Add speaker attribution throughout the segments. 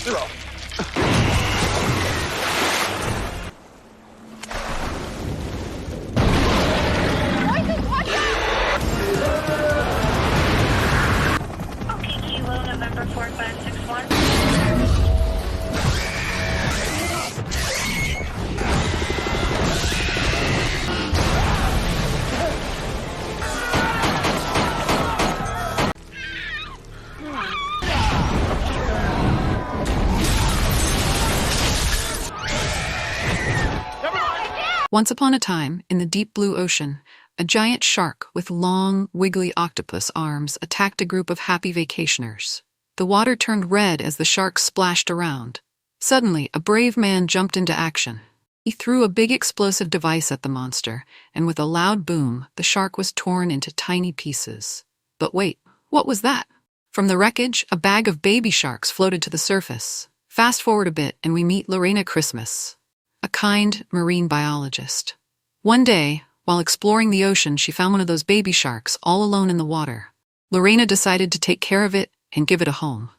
Speaker 1: Okay, Kilo, November 4561.
Speaker 2: Once upon a time, in the deep blue ocean, a giant shark with long, wiggly octopus arms attacked a group of happy vacationers. The water turned red as the shark splashed around. Suddenly, a brave man jumped into action. He threw a big explosive device at the monster, and with a loud boom, the shark was torn into tiny pieces. But wait, what was that? From the wreckage, a bag of baby sharks floated to the surface. Fast forward a bit, and we meet Lorena Christmas, a kind marine biologist. One day, while exploring the ocean, she found one of those baby sharks all alone in the water. Lorena decided to take care of it and give it a home.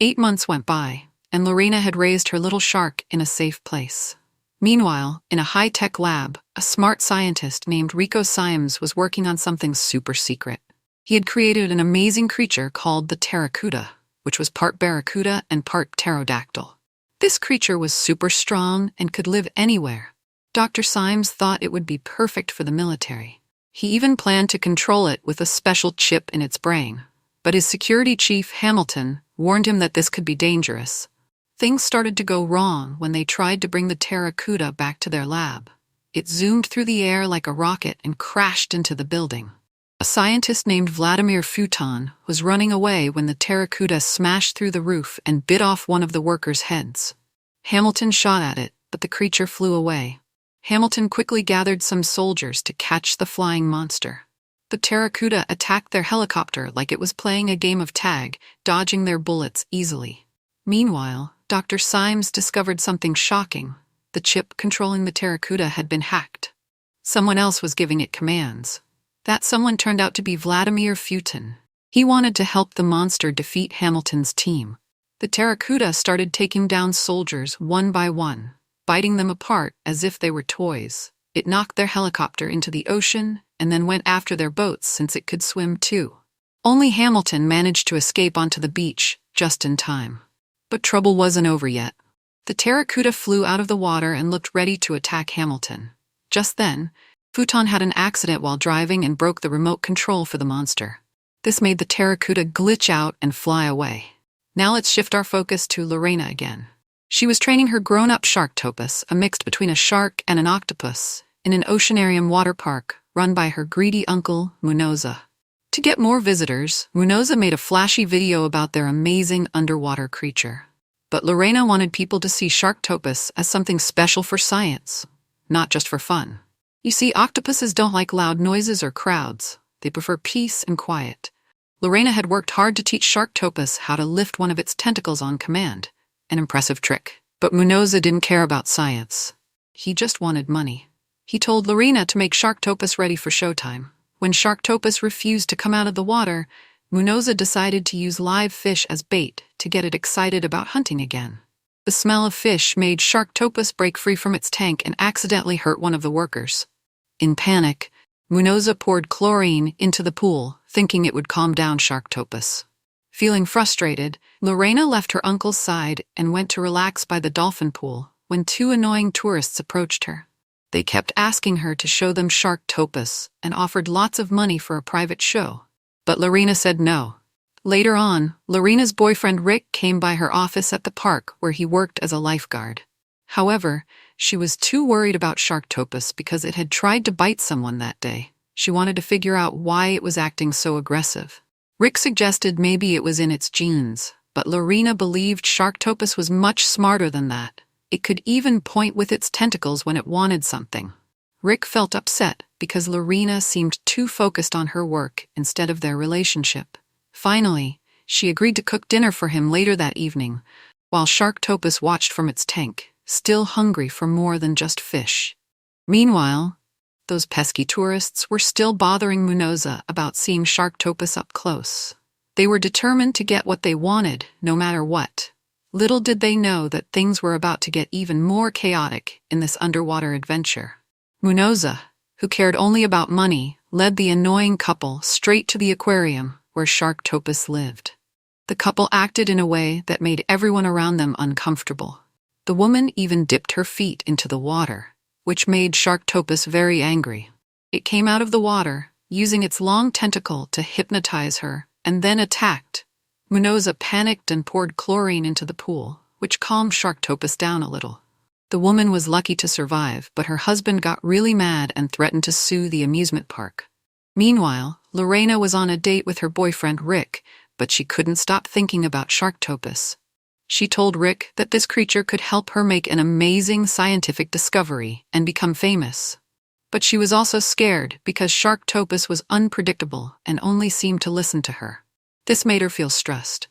Speaker 2: 8 months went by, and Lorena had raised her little shark in a safe place. Meanwhile, in a high-tech lab, a smart scientist named Rico Symes was working on something super secret. He had created an amazing creature called the Pteracuda, which was part barracuda and part pterodactyl. This creature was super strong and could live anywhere. Dr. Symes thought it would be perfect for the military. He even planned to control it with a special chip in its brain. But his security chief, Hamilton, warned him that this could be dangerous. Things started to go wrong when they tried to bring the Pteracuda back to their lab. It zoomed through the air like a rocket and crashed into the building. A scientist named Vladimir Futon was running away when the Pteracuda smashed through the roof and bit off one of the workers' heads. Hamilton shot at it, but the creature flew away. Hamilton quickly gathered some soldiers to catch the flying monster. The Pteracuda attacked their helicopter like it was playing a game of tag, dodging their bullets easily. Meanwhile, Dr. Symes discovered something shocking. The chip controlling the Pteracuda had been hacked. Someone else was giving it commands. That someone turned out to be Vladimir Futon. He wanted to help the monster defeat Hamilton's team. The Pteracuda started taking down soldiers one by one, biting them apart as if they were toys. It knocked their helicopter into the ocean and then went after their boats since it could swim too. Only Hamilton managed to escape onto the beach just in time. But trouble wasn't over yet. The Pteracuda flew out of the water and looked ready to attack Hamilton. Just then, Futon had an accident while driving and broke the remote control for the monster. This made the Pteracuda glitch out and fly away. Now let's shift our focus to Lorena again. She was training her grown-up Sharktopus, a mix between a shark and an octopus, in an oceanarium water park run by her greedy uncle, Munoza. To get more visitors, Munoza made a flashy video about their amazing underwater creature. But Lorena wanted people to see Sharktopus as something special for science, not just for fun. You see, octopuses don't like loud noises or crowds. They prefer peace and quiet. Lorena had worked hard to teach Sharktopus how to lift one of its tentacles on command. An impressive trick. But Munoza didn't care about science. He just wanted money. He told Lorena to make Sharktopus ready for showtime. When Sharktopus refused to come out of the water, Munoza decided to use live fish as bait to get it excited about hunting again. The smell of fish made Sharktopus break free from its tank and accidentally hurt one of the workers. In panic, Munoza poured chlorine into the pool, thinking it would calm down Sharktopus. Feeling frustrated, Lorena left her uncle's side and went to relax by the dolphin pool when 2 annoying tourists approached her. They kept asking her to show them Sharktopus and offered lots of money for a private show. But Lorena said no. Later on, Lorena's boyfriend Rick came by her office at the park where he worked as a lifeguard. However, she was too worried about Sharktopus because it had tried to bite someone that day. She wanted to figure out why it was acting so aggressive. Rick suggested maybe it was in its genes, but Lorena believed Sharktopus was much smarter than that. It could even point with its tentacles when it wanted something. Rick felt upset because Lorena seemed too focused on her work instead of their relationship. Finally, she agreed to cook dinner for him later that evening, while Sharktopus watched from its tank, still hungry for more than just fish. Meanwhile, those pesky tourists were still bothering Munoza about seeing Sharktopus up close. They were determined to get what they wanted, no matter what. Little did they know that things were about to get even more chaotic in this underwater adventure. Munoza, who cared only about money, led the annoying couple straight to the aquarium where Sharktopus lived. The couple acted in a way that made everyone around them uncomfortable. The woman even dipped her feet into the water, which made Sharktopus very angry. It came out of the water, using its long tentacle to hypnotize her, and then attacked. Munoza panicked and poured chlorine into the pool, which calmed Sharktopus down a little. The woman was lucky to survive, but her husband got really mad and threatened to sue the amusement park. Meanwhile, Lorena was on a date with her boyfriend Rick, but she couldn't stop thinking about Sharktopus. She told Rick that this creature could help her make an amazing scientific discovery and become famous. But she was also scared because Sharktopus was unpredictable and only seemed to listen to her. This made her feel stressed.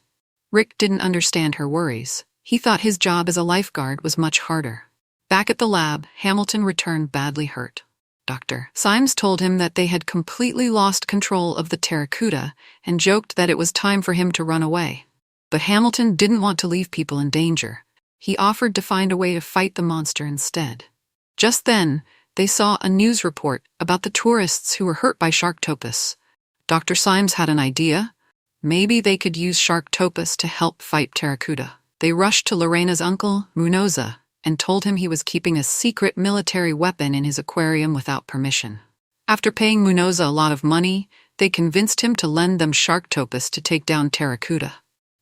Speaker 2: Rick didn't understand her worries. He thought his job as a lifeguard was much harder. Back at the lab, Hamilton returned badly hurt. Dr. Symes told him that they had completely lost control of the Pteracuda and joked that it was time for him to run away. But Hamilton didn't want to leave people in danger. He offered to find a way to fight the monster instead. Just then, they saw a news report about the tourists who were hurt by Sharktopus. Dr. Symes had an idea. Maybe they could use Sharktopus to help fight Pteracuda. They rushed to Lorena's uncle, Munoza, and told him he was keeping a secret military weapon in his aquarium without permission. After paying Munoza a lot of money, they convinced him to lend them Sharktopus to take down Pteracuda.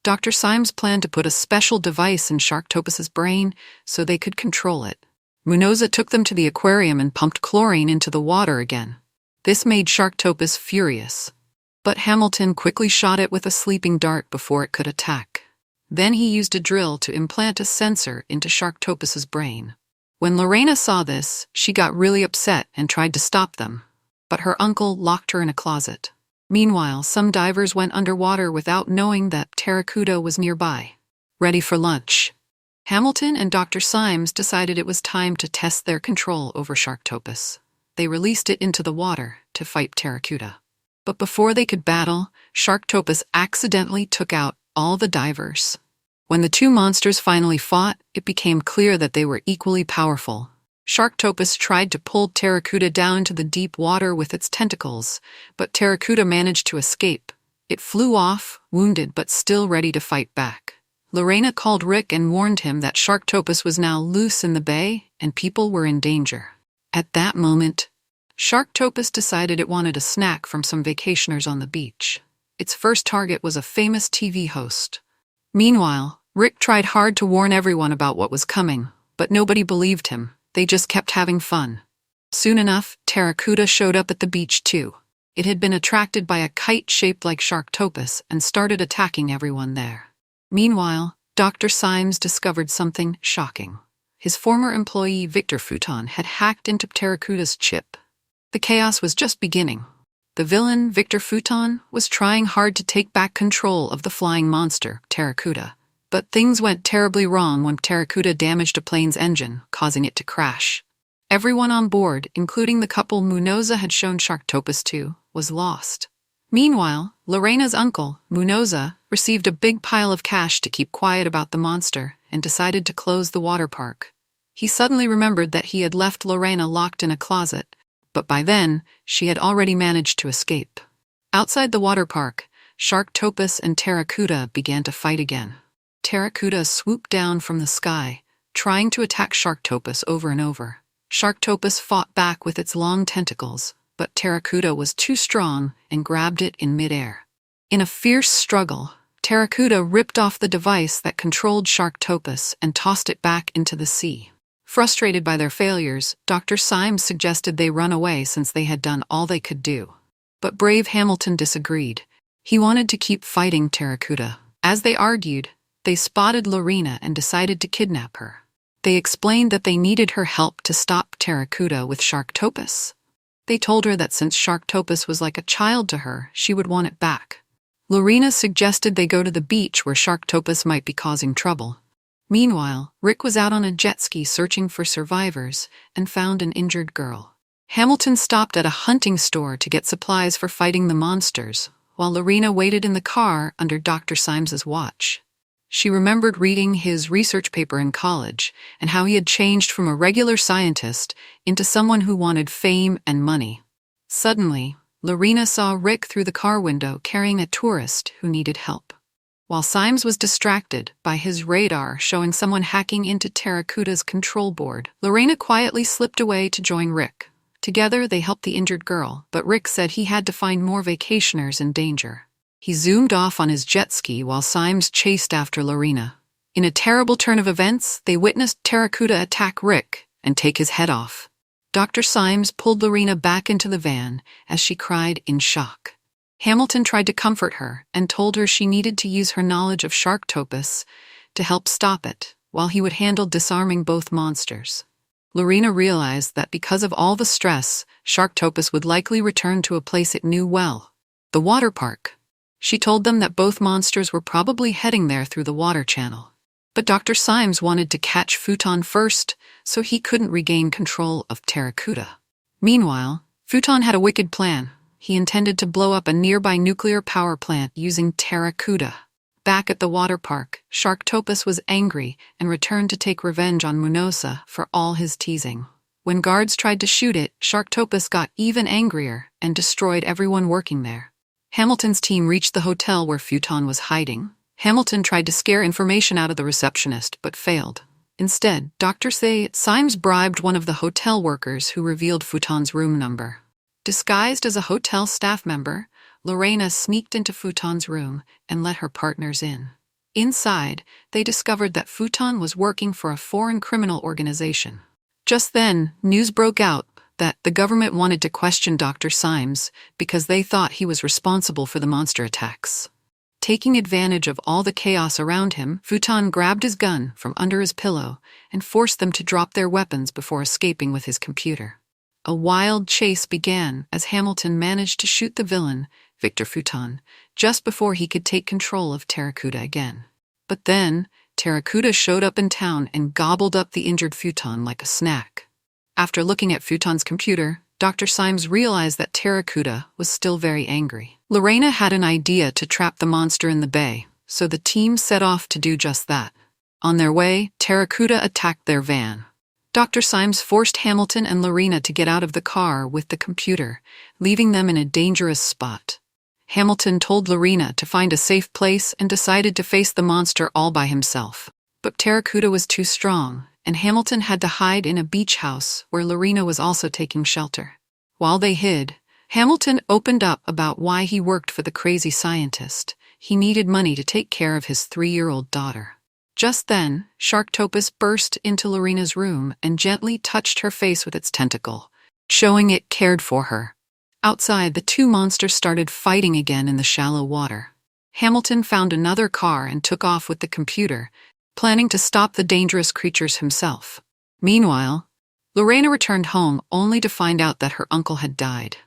Speaker 2: Dr. Symes planned to put a special device in Sharktopus's brain so they could control it. Munoza took them to the aquarium and pumped chlorine into the water again. This made Sharktopus furious. But Hamilton quickly shot it with a sleeping dart before it could attack. Then he used a drill to implant a sensor into Sharktopus's brain. When Lorena saw this, she got really upset and tried to stop them. But her uncle locked her in a closet. Meanwhile, some divers went underwater without knowing that Pteracuda was nearby, ready for lunch. Hamilton and Dr. Symes decided it was time to test their control over Sharktopus. They released it into the water to fight Pteracuda. But before they could battle, Sharktopus accidentally took out all the divers. When the two monsters finally fought, it became clear that they were equally powerful. Sharktopus tried to pull Pteracuda down to the deep water with its tentacles, but Pteracuda managed to escape. It flew off, wounded but still ready to fight back. Lorena called Rick and warned him that Sharktopus was now loose in the bay and people were in danger. At that moment, Sharktopus decided it wanted a snack from some vacationers on the beach. Its first target was a famous TV host. Meanwhile, Rick tried hard to warn everyone about what was coming, but nobody believed him. They just kept having fun. Soon enough, Pteracuda showed up at the beach too. It had been attracted by a kite shaped like Sharktopus and started attacking everyone there. Meanwhile, Dr. Symes discovered something shocking. His former employee Victor Futon had hacked into Pteracuda's chip. The chaos was just beginning. The villain, Victor Futon, was trying hard to take back control of the flying monster, Pteracuda. But things went terribly wrong when Pteracuda damaged a plane's engine, causing it to crash. Everyone on board, including the couple Munoza had shown Sharktopus to, was lost. Meanwhile, Lorena's uncle, Munoza, received a big pile of cash to keep quiet about the monster and decided to close the water park. He suddenly remembered that he had left Lorena locked in a closet, but by then, she had already managed to escape. Outside the water park, Sharktopus and Pteracuda began to fight again. Pteracuda swooped down from the sky, trying to attack Sharktopus over and over. Sharktopus fought back with its long tentacles, but Pteracuda was too strong and grabbed it in midair. In a fierce struggle, Pteracuda ripped off the device that controlled Sharktopus and tossed it back into the sea. Frustrated by their failures, Dr. Symes suggested they run away since they had done all they could do. But brave Hamilton disagreed. He wanted to keep fighting Pteracuda. As they argued, they spotted Lorena and decided to kidnap her. They explained that they needed her help to stop Pteracuda with Sharktopus. They told her that since Sharktopus was like a child to her, she would want it back. Lorena suggested they go to the beach where Sharktopus might be causing trouble. Meanwhile, Rick was out on a jet ski searching for survivors and found an injured girl. Hamilton stopped at a hunting store to get supplies for fighting the monsters, while Lorena waited in the car under Dr. Symes's watch. She remembered reading his research paper in college and how he had changed from a regular scientist into someone who wanted fame and money. Suddenly, Lorena saw Rick through the car window carrying a tourist who needed help. While Symes was distracted by his radar showing someone hacking into Pteracuda's control board, Lorena quietly slipped away to join Rick. Together, they helped the injured girl, but Rick said he had to find more vacationers in danger. He zoomed off on his jet ski while Symes chased after Lorena. In a terrible turn of events, they witnessed Pteracuda attack Rick and take his head off. Dr. Symes pulled Lorena back into the van as she cried in shock. Hamilton tried to comfort her and told her she needed to use her knowledge of Sharktopus to help stop it, while he would handle disarming both monsters. Lorena realized that because of all the stress, Sharktopus would likely return to a place it knew well, the water park. She told them that both monsters were probably heading there through the water channel. But Dr. Symes wanted to catch Futon first, so he couldn't regain control of Pteracuda. Meanwhile, Futon had a wicked plan. He intended to blow up a nearby nuclear power plant using Pteracuda. Back at the water park, Sharktopus was angry and returned to take revenge on Munosa for all his teasing. When guards tried to shoot it, Sharktopus got even angrier and destroyed everyone working there. Hamilton's team reached the hotel where Futon was hiding. Hamilton tried to scare information out of the receptionist, but failed. Instead, Dr. Symes bribed one of the hotel workers who revealed Futon's room number. Disguised as a hotel staff member, Lorena sneaked into Futon's room and let her partners in. Inside, they discovered that Futon was working for a foreign criminal organization. Just then, news broke out that the government wanted to question Dr. Symes because they thought he was responsible for the monster attacks. Taking advantage of all the chaos around him, Futon grabbed his gun from under his pillow and forced them to drop their weapons before escaping with his computer. A wild chase began as Hamilton managed to shoot the villain, Victor Futon, just before he could take control of Pteracuda again. But then, Pteracuda showed up in town and gobbled up the injured Futon like a snack. After looking at Futon's computer, Dr. Symes realized that Pteracuda was still very angry. Lorena had an idea to trap the monster in the bay, so the team set off to do just that. On their way, Pteracuda attacked their van. Dr. Symes forced Hamilton and Lorena to get out of the car with the computer, leaving them in a dangerous spot. Hamilton told Lorena to find a safe place and decided to face the monster all by himself. But Pteracuda was too strong, and Hamilton had to hide in a beach house where Lorena was also taking shelter. While they hid, Hamilton opened up about why he worked for the crazy scientist. He needed money to take care of his 3-year-old daughter. Just then, Sharktopus burst into Lorena's room and gently touched her face with its tentacle, showing it cared for her. Outside, the two monsters started fighting again in the shallow water. Hamilton found another car and took off with the computer, planning to stop the dangerous creatures himself. Meanwhile, Lorena returned home only to find out that her uncle had died.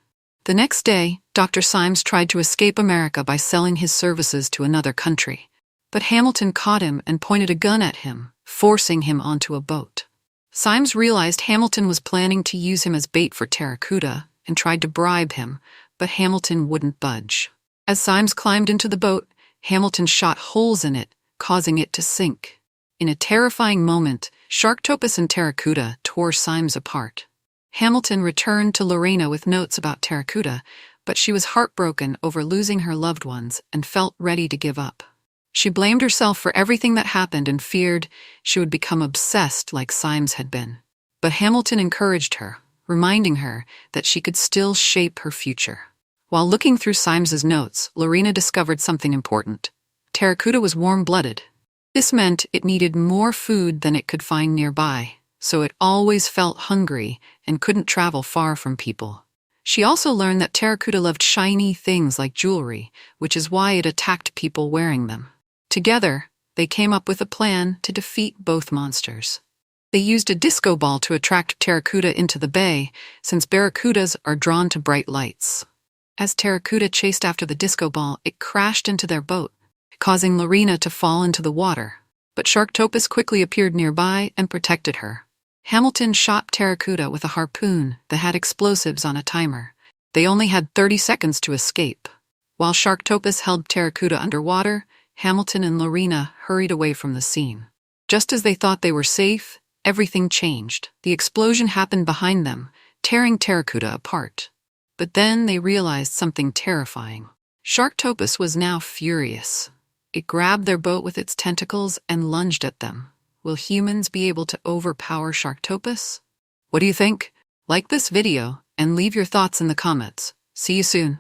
Speaker 2: The next day, Dr. Symes tried to escape America by selling his services to another country. But Hamilton caught him and pointed a gun at him, forcing him onto a boat. Symes realized Hamilton was planning to use him as bait for Pteracuda and tried to bribe him, but Hamilton wouldn't budge. As Symes climbed into the boat, Hamilton shot holes in it, causing it to sink. In a terrifying moment, Sharktopus and Pteracuda tore Symes apart. Hamilton returned to Lorena with notes about Pteracuda, but she was heartbroken over losing her loved ones and felt ready to give up. She blamed herself for everything that happened and feared she would become obsessed like Symes had been. But Hamilton encouraged her, reminding her that she could still shape her future. While looking through Symes's notes, Lorena discovered something important. Pteracuda was warm-blooded. This meant it needed more food than it could find nearby, so it always felt hungry and couldn't travel far from people. She also learned that Pteracuda loved shiny things like jewelry, which is why it attacked people wearing them. Together, they came up with a plan to defeat both monsters. They used a disco ball to attract Pteracuda into the bay, since barracudas are drawn to bright lights. As Pteracuda chased after the disco ball, it crashed into their boat, causing Lorena to fall into the water. But Sharktopus quickly appeared nearby and protected her. Hamilton shot Pteracuda with a harpoon that had explosives on a timer. They only had 30 seconds to escape. While Sharktopus held Pteracuda underwater, Hamilton and Lorena hurried away from the scene. Just as they thought they were safe, everything changed. The explosion happened behind them, tearing Pteracuda apart. But then they realized something terrifying. Sharktopus was now furious. It grabbed their boat with its tentacles and lunged at them. Will humans be able to overpower Sharktopus? What do you think? Like this video and leave your thoughts in the comments. See you soon.